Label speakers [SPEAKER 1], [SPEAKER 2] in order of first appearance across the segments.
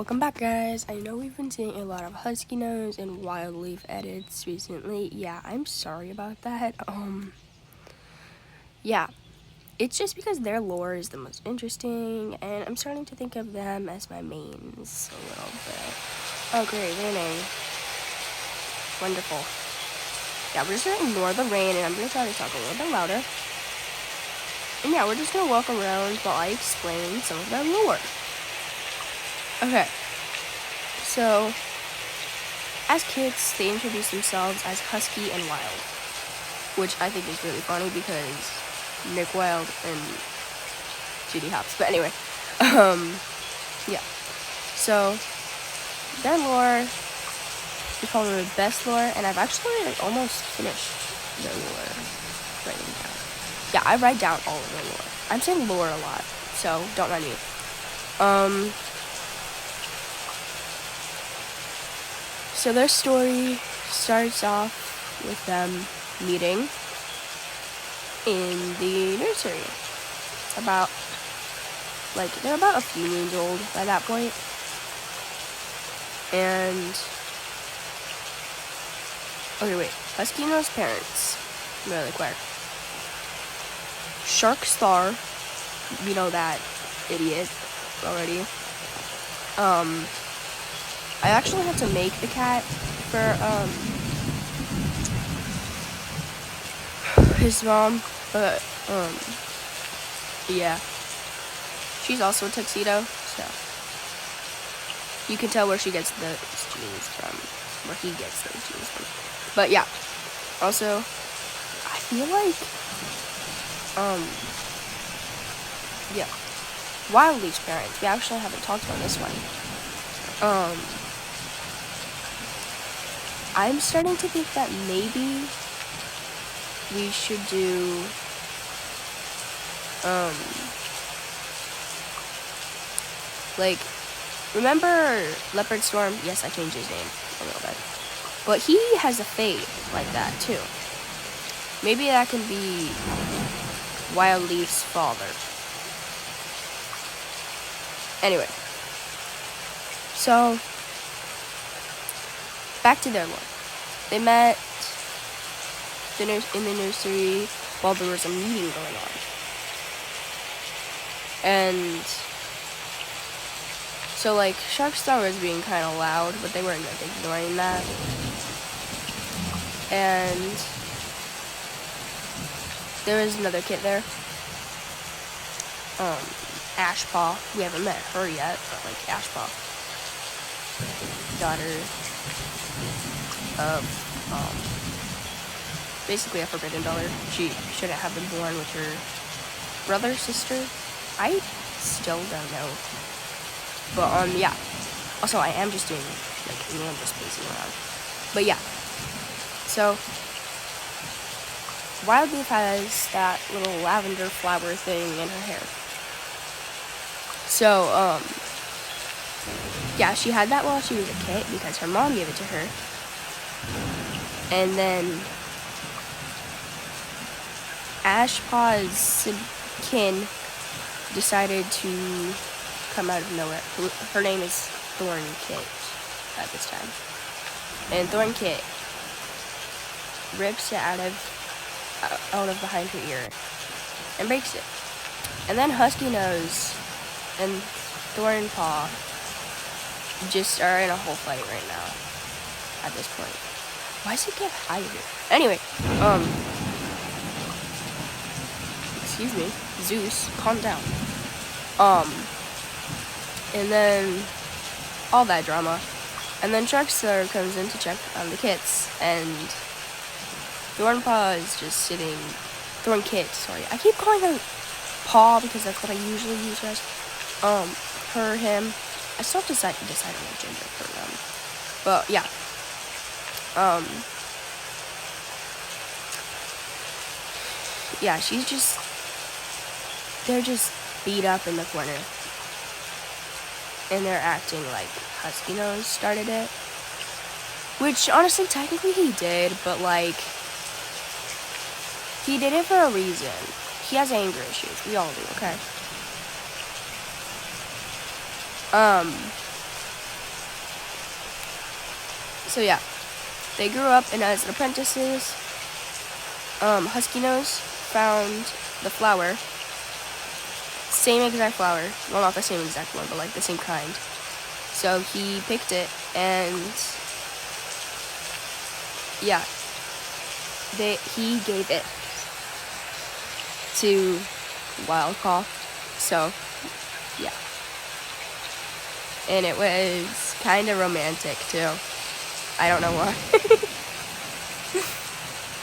[SPEAKER 1] Welcome back, guys. I know we've been seeing a lot of HuskyNose and WildLeaf edits recently. Yeah, I'm sorry about that. Yeah, it's just because their lore is the most interesting, and I'm starting to think of them as my mains a little bit. Oh, great, raining. Wonderful. Yeah, we're just gonna ignore the rain, and I'm gonna try to talk a little bit louder. And yeah, we're just gonna walk around while I explain some of their lore. Okay. So, as kids, they introduce themselves as Husky and Wild, which I think is really funny because Nick Wilde and Judy Hopps. But anyway, yeah. So, their lore, we call them the best lore, and I've actually almost finished their lore writing down. Yeah, I write down all of their lore. I'm saying lore a lot, so don't mind me. So their story starts off with them meeting in the nursery. They're about a few moons old by that point. And, okay, wait, HuskyNose parents, really quick. Shark Star, you know that idiot already. I actually had to make the cat for, his mom, but, yeah. She's also a tuxedo, so you can tell where she gets those jeans from, where he gets those jeans from. But yeah, also, I feel like, yeah, WildLeaf's parents, we actually haven't talked about this one. I'm starting to think that maybe we should do, remember Leopard Storm? Yes, I changed his name a little bit. But he has a fade like that, too. Maybe that can be WildLeaf's father. Anyway. So, back to their lore. They met in the nursery while there was a meeting going on. And so, Sharkstar was being kind of loud, but they weren't, ignoring that. And there was another kid there. Ashpaw. We haven't met her yet, but, Ashpaw. Daughter of, basically a forbidden daughter. She shouldn't have been born with her brother, sister. I still don't know. But, yeah. Also, I am just doing, I'm just spacing around. But, yeah. So, WildLeaf has that little lavender flower thing in her hair. So, yeah, she had that while she was a kid because her mom gave it to her. And then Ashpaw's kin decided to come out of nowhere. Her name is Thorn Kit at this time. And Thorn Kit rips it out of behind her ear and breaks it. And then HuskyNose and Thornpaw just are in a whole fight right now at this point. Why does it get higher? Anyway, excuse me, Zeus, calm down. And then all that drama. And then Sharkstar comes in to check on the kits, and Thornpaw is just sitting. Thornkit, sorry. I keep calling her Paw because that's what I usually use her as. Her, him. I still have to decide on my gender for them. But yeah. Yeah, they're just beat up in the corner. And they're acting like HuskyNose started it. Which, honestly, technically he did, but, he did it for a reason. He has anger issues. We all do, okay? So yeah, they grew up, and as apprentices, HuskyNose found the flower, same exact flower. Well, not the same exact one, but like the same kind. So he picked it, and yeah, he gave it to Wildclaw. So yeah, and it was kind of romantic too. I don't know why.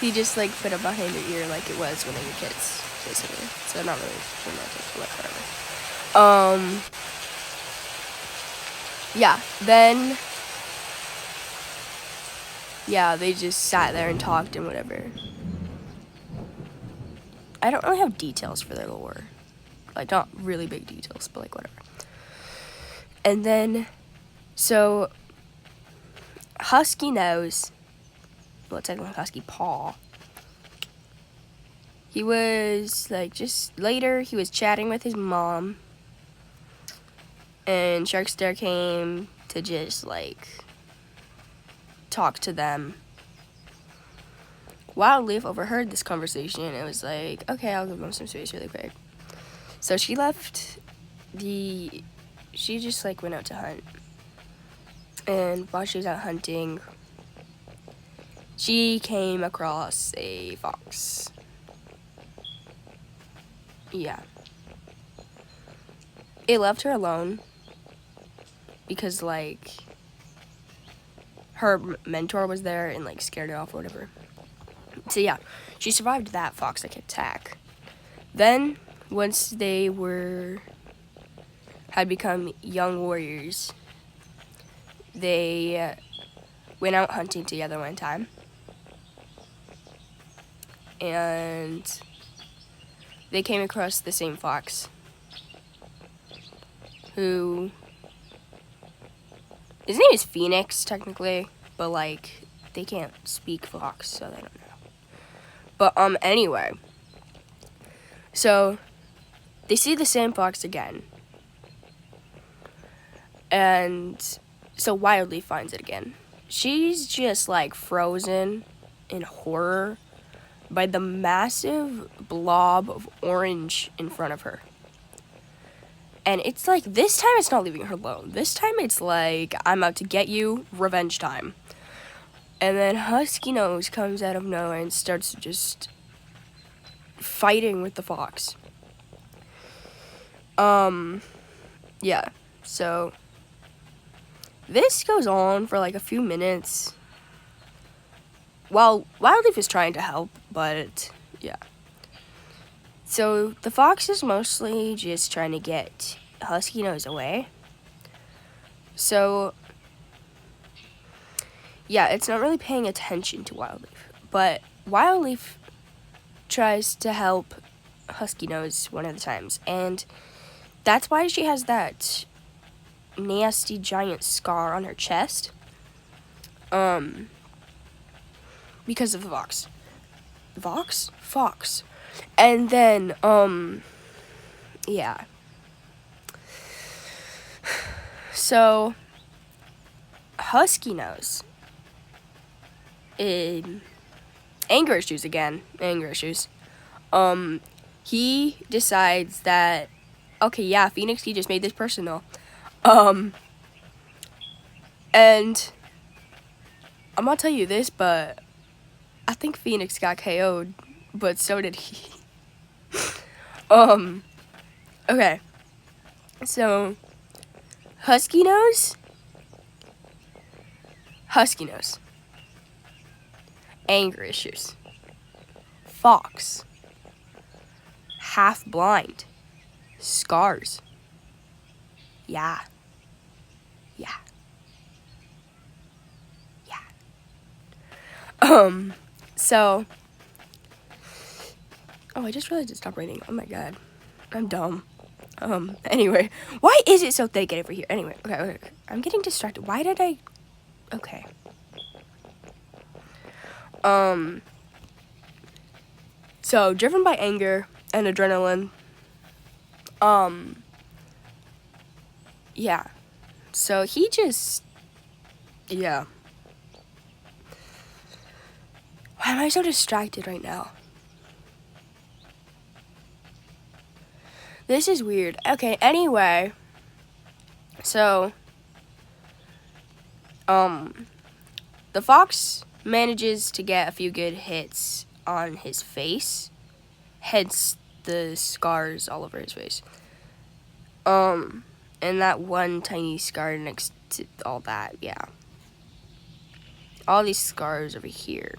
[SPEAKER 1] He just like put it behind her ear like it was when they were kids, basically. So not really romantic, but whatever. Yeah, then yeah, they just sat there and talked and whatever. I don't really have details for their lore. Like, not really big details, but like whatever. And then, so HuskyNose, well, technically Husky Paw, he was like, just later he was chatting with his mom, and Sharkster came to just like talk to them. WildLeaf overheard this conversation and it was like, okay, I'll give them some space really quick. So she left she just like went out to hunt. And while she was out hunting, she came across a fox. Yeah. It left her alone because like her mentor was there and like scared it off or whatever. So yeah, she survived that fox attack. Then once they had become young warriors, they went out hunting together one time, and they came across the same fox, who, his name is Phoenix technically, but like they can't speak fox, so they don't know. But anyway, so they see the same fox again, and so WildLeaf finds it again. She's just like frozen in horror by the massive blob of orange in front of her. And it's like, this time it's not leaving her alone. This time it's like, I'm out to get you, revenge time. And then HuskyNose comes out of nowhere and starts just fighting with the fox. Yeah, so this goes on for like a few minutes while WildLeaf is trying to help, but yeah. So the fox is mostly just trying to get HuskyNose away. So yeah, it's not really paying attention to WildLeaf, but WildLeaf tries to help HuskyNose one of the times, and that's why she has that nasty giant scar on her chest. Because of the fox. Fox. And then, yeah. So, HuskyNose in anger issues again. He decides that, okay, yeah, Phoenix, he just made this personal. And I'm gonna tell you this, but I think Phoenix got KO'd, but so did he. Okay. So, HuskyNose. Anger issues. Fox. Half blind. Scars. Yeah. So, I just realized to stop reading. Oh my god. I'm dumb. Anyway, why is it so thick over here? Anyway, okay. I'm getting distracted. Why did I... Okay. So, driven by anger and adrenaline, yeah. So, he just... Yeah. Why am I so distracted right now? This is weird. Okay, anyway. So, the fox manages to get a few good hits on his face. Hence the scars all over his face. And that one tiny scar next to all that, yeah. All these scars over here.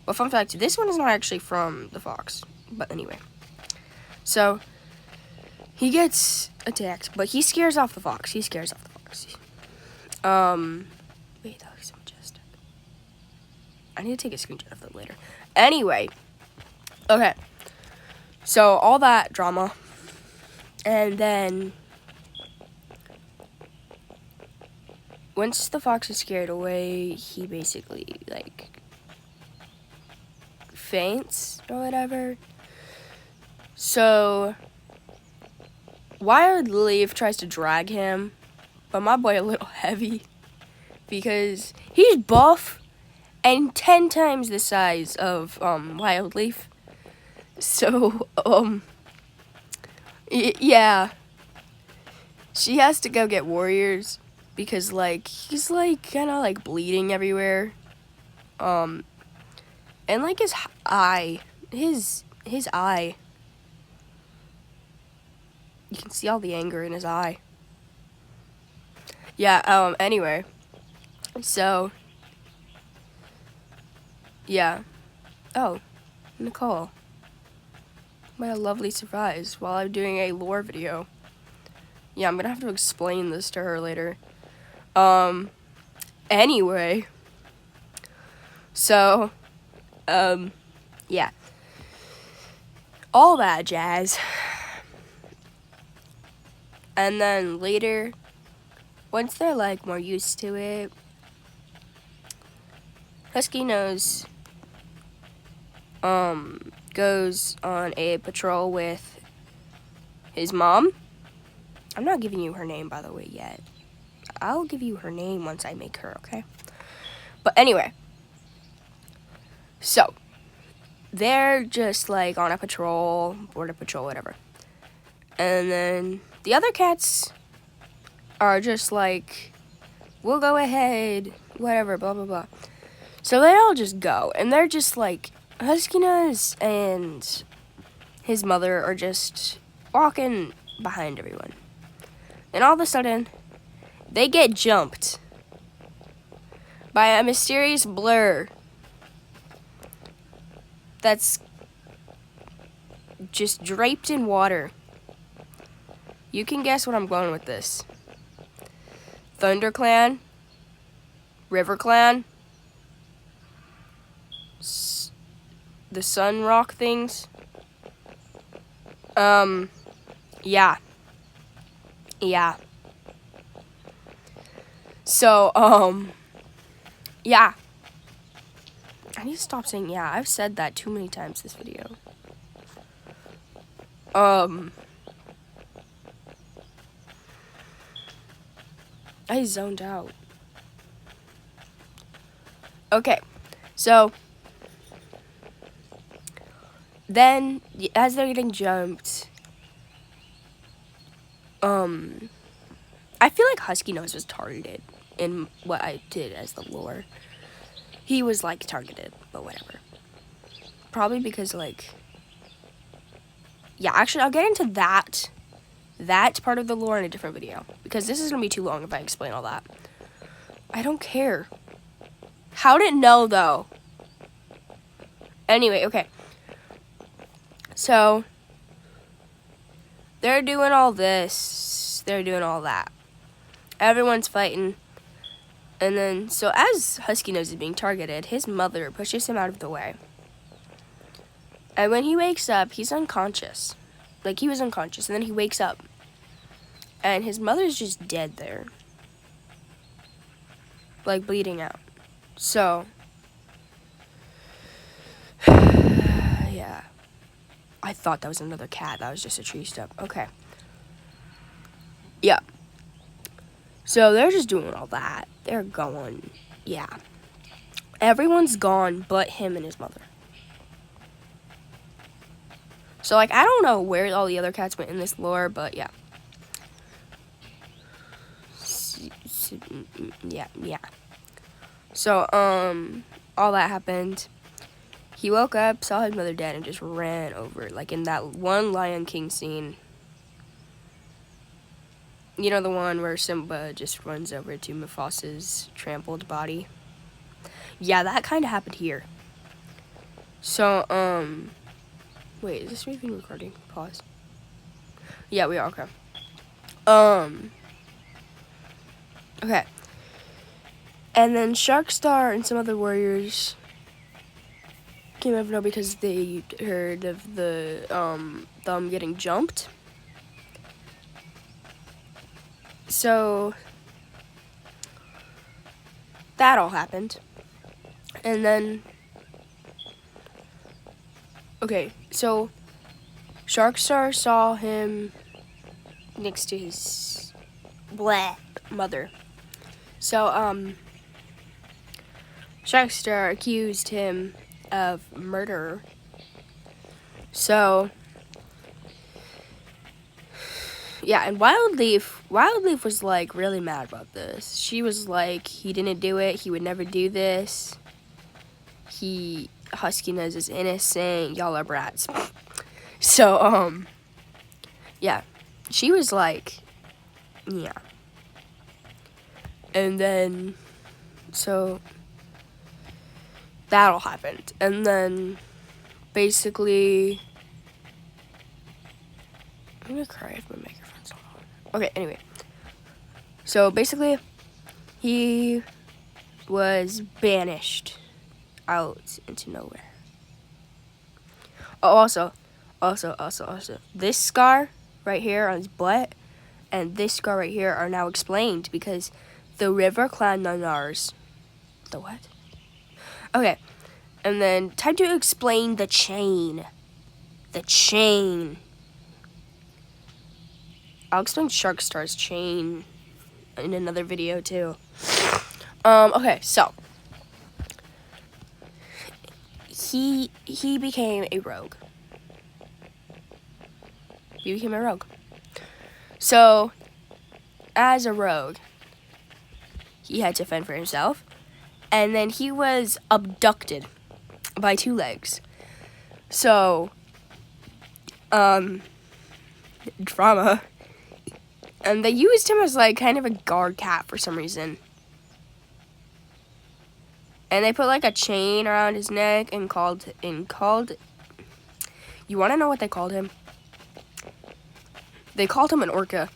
[SPEAKER 1] Well, fun fact, this one is not actually from the fox. But anyway. So, he gets attacked, but he scares off the fox. Wait, that looks so majestic. I need to take a screenshot of that later. Anyway. Okay. So, all that drama. And then, once the fox is scared away, he basically, like, faints or whatever. So, WildLeaf tries to drag him, but my boy a little heavy because he's buff and 10 times the size of WildLeaf. So, yeah. She has to go get warriors because, like, he's, like, kind of, like, bleeding everywhere. And, like, his eye, you can see all the anger in his eye. Yeah, anyway. So, yeah. Oh, Nicole. What a lovely surprise while I'm doing a lore video. Yeah, I'm gonna have to explain this to her later. Anyway. So, yeah. All that jazz. And then later, once they're, like, more used to it, HuskyNose goes on a patrol with his mom. I'm not giving you her name, by the way, yet. I'll give you her name once I make her, okay? But anyway. So, they're just, like, on a patrol, border patrol, whatever. And then the other cats are just like, we'll go ahead, whatever, blah, blah, blah. So they all just go, and they're just like, HuskyNose and his mother are just walking behind everyone. And all of a sudden, they get jumped by a mysterious blur that's just draped in water. You can guess what I'm going with this. ThunderClan, RiverClan, the Sun Rock things. Yeah. So, yeah. I need to stop saying yeah. I've said that too many times this video. I zoned out. Okay, so then as they're getting jumped, I feel like HuskyNose was targeted in what I did as the lore. He was, like, targeted, but whatever. Probably because, like, yeah, actually, I'll get into that part of the lore in a different video, because this is gonna be too long if I explain all that. I don't care. How'd it know, though? Anyway, okay. So, they're doing all this. They're doing all that. Everyone's fighting. And then, so as HuskyNose is being targeted, his mother pushes him out of the way. And when he wakes up, he's unconscious. Like, he was unconscious, and then he wakes up. And his mother's just dead there. Like, bleeding out. So, yeah. I thought that was another cat. That was just a tree stump. Okay. Yeah. So, they're just doing all that. They're going, yeah. Everyone's gone but him and his mother. So, like, I don't know where all the other cats went in this lore, but yeah. Yeah. So, all that happened. He woke up, saw his mother dead, and just ran over, like in that one Lion King scene. You know, the one where Simba just runs over to Mufasa's trampled body? Yeah, that kind of happened here. So, wait, is this even recording? Pause. Yeah, we are, okay. Okay. And then Sharkstar and some other warriors came out of nowhere because they heard of the, them getting jumped. So, that all happened. And then, okay, so Sharkstar saw him next to his mother. So, Sharkstar accused him of murder. So, yeah, and WildLeaf was, like, really mad about this. She was like, he didn't do it, he would never do this. HuskyNose is innocent, y'all are brats. So, yeah, she was like, yeah. And then, so, that all happened. And then, basically, I'm gonna cry if my microphone's not on. Okay, anyway. So, basically, he was banished out into nowhere. Oh, also, this scar right here on his butt and this scar right here are now explained because the river clan Nanars. The what? Okay, and then time to explain the chain. The chain. I'll explain Sharkstar's chain in another video too. Okay, so he became a rogue. He became a rogue. So, as a rogue, he had to fend for himself, and then he was abducted by two legs. So, drama. And they used him as, like, kind of a guard cat for some reason. And they put, like, a chain around his neck and called, you want to know what they called him? They called him an orca.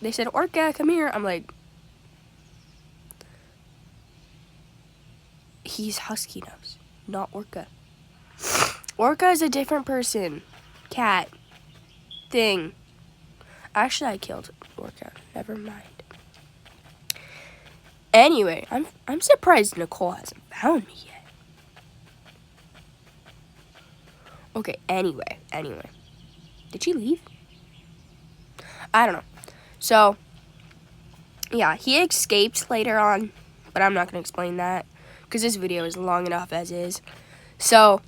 [SPEAKER 1] They said, Orca, come here. I'm like, he's HuskyNose, not Orca. Orca is a different person. Cat. Thing. Actually, I killed Orca. Never mind. Anyway, I'm surprised Nicole hasn't found me yet. Okay, anyway. Did she leave? I don't know. So, yeah, he escaped later on, but I'm not going to explain that because this video is long enough as is. So,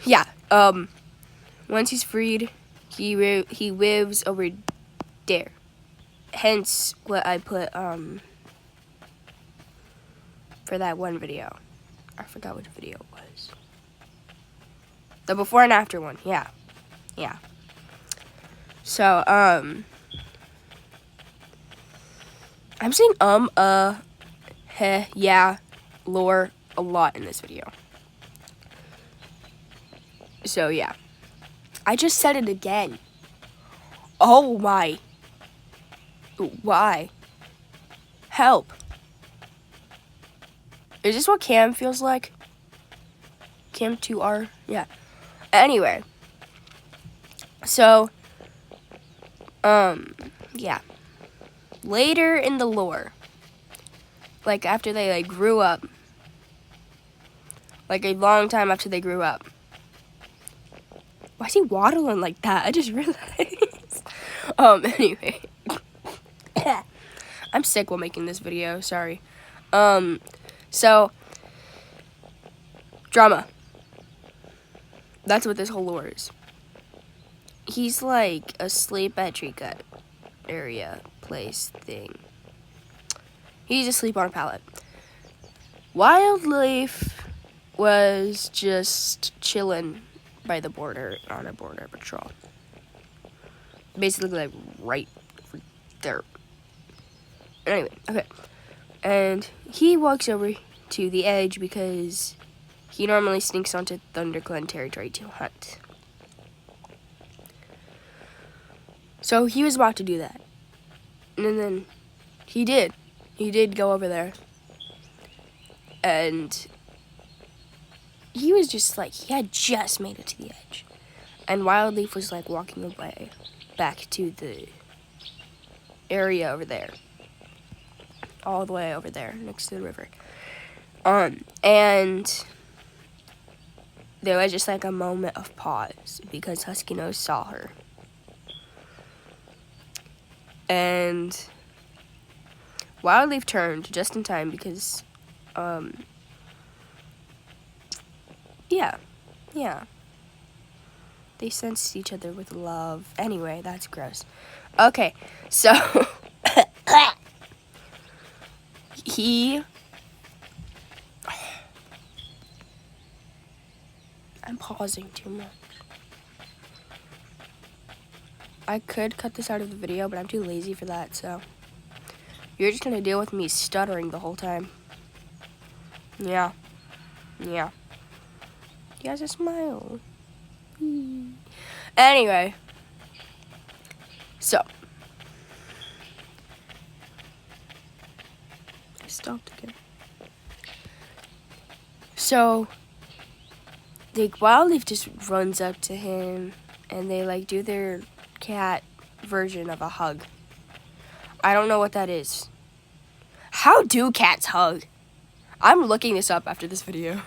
[SPEAKER 1] yeah, once he's freed, he lives over there. Hence what I put, for that one video. I forgot which video it was. The before and after one, yeah. So, I'm saying yeah, lore a lot in this video. So, yeah. I just said it again. Oh my. Why? Help. Is this what Cam feels like? Cam 2R? Yeah. Anyway. So, yeah. Later in the lore, like after they like grew up, like a long time after they grew up. Why is he waddling like that? I just realized. Anyway. I'm sick while making this video, sorry. So, drama. That's what this whole lore is. He's like asleep at tree cut area place thing. He's asleep on a pallet. WildLeaf was just chilling by the border on a border patrol. Basically, like right there. Anyway, okay. And he walks over to the edge because he normally sneaks onto ThunderClan territory to hunt. So he was about to do that. And then he did. He did go over there. And he was just like, he had just made it to the edge. And WildLeaf was like walking away back to the area over there. All the way over there next to the river. And there was just like a moment of pause because HuskyNose saw her. And WildLeaf turned just in time because, yeah. They sensed each other with love. Anyway, that's gross. Okay, so I'm pausing too much. I could cut this out of the video, but I'm too lazy for that, so you're just gonna deal with me stuttering the whole time. Yeah. He has a smile. Anyway, so I stopped again. So the WildLeaf just runs up to him and they like do their cat version of a hug. I don't know what that is. How do cats hug? I'm looking this up after this video.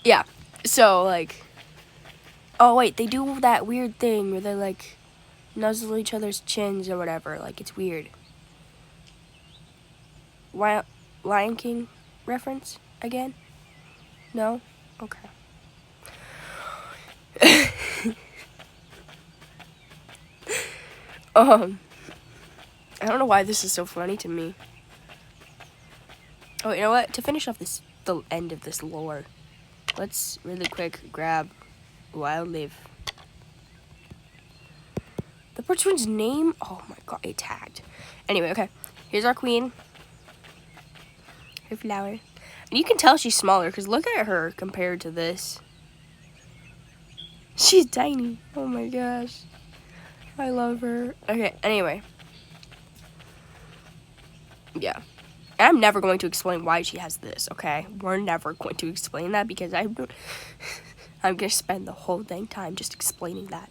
[SPEAKER 1] Yeah, so like, oh wait, they do that weird thing where they like nuzzle each other's chins or whatever. Like, it's weird. Lion King reference again? No? Okay. I don't know why this is so funny to me. Oh, you know what? To finish off the end of this lore, let's really quick grab WildLeaf. The person's name? Oh my god, it tagged. Anyway, okay. Here's our queen. Her flower. And you can tell she's smaller because look at her compared to this. She's tiny. Oh my gosh. I love her. Okay, anyway. Yeah. And I'm never going to explain why she has this, okay? We're never going to explain that because I'm going to spend the whole dang time just explaining that.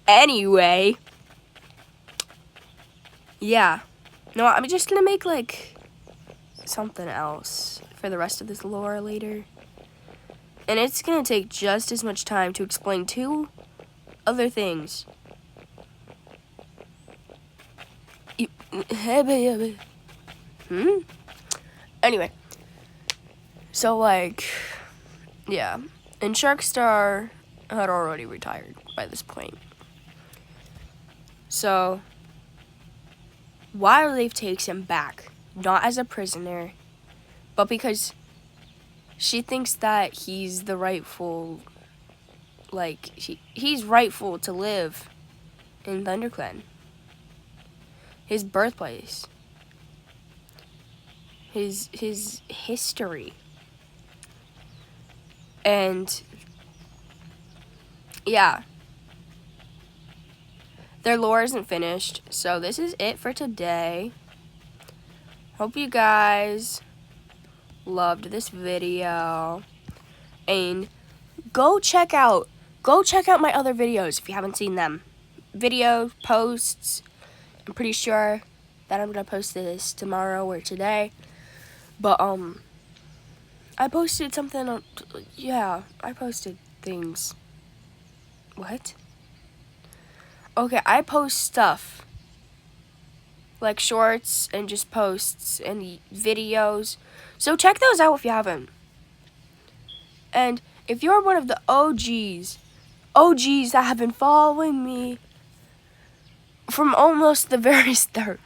[SPEAKER 1] Anyway. Yeah. No, I'm just going to make, like, something else for the rest of this lore later. And it's going to take just as much time to explain two other things. Anyway. So, like, yeah. And Sharkstar had already retired by this point. So, WildLeaf takes him back. Not as a prisoner, but because she thinks that he's the rightful, like, he's rightful to live in ThunderClan. His birthplace. His history. And, yeah. Their lore isn't finished, so this is it for today. Hope you guys loved this video. And go check out my other videos if you haven't seen them. Video posts. I'm pretty sure that I'm gonna post this tomorrow or today. But I posted something on, yeah, I posted things. What? Okay, I post stuff like shorts and just posts and videos. So check those out if you haven't. And if you're one of the OGs that have been following me from almost the very start,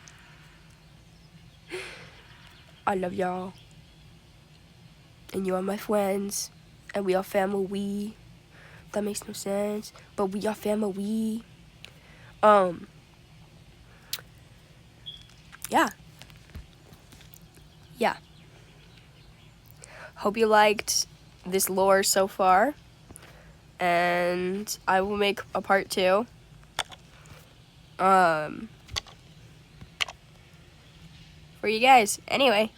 [SPEAKER 1] I love y'all. And you are my friends. And we are family. That makes no sense. But we are family. Yeah. Yeah. Hope you liked this lore so far. And I will make a part 2. For you guys. Anyway.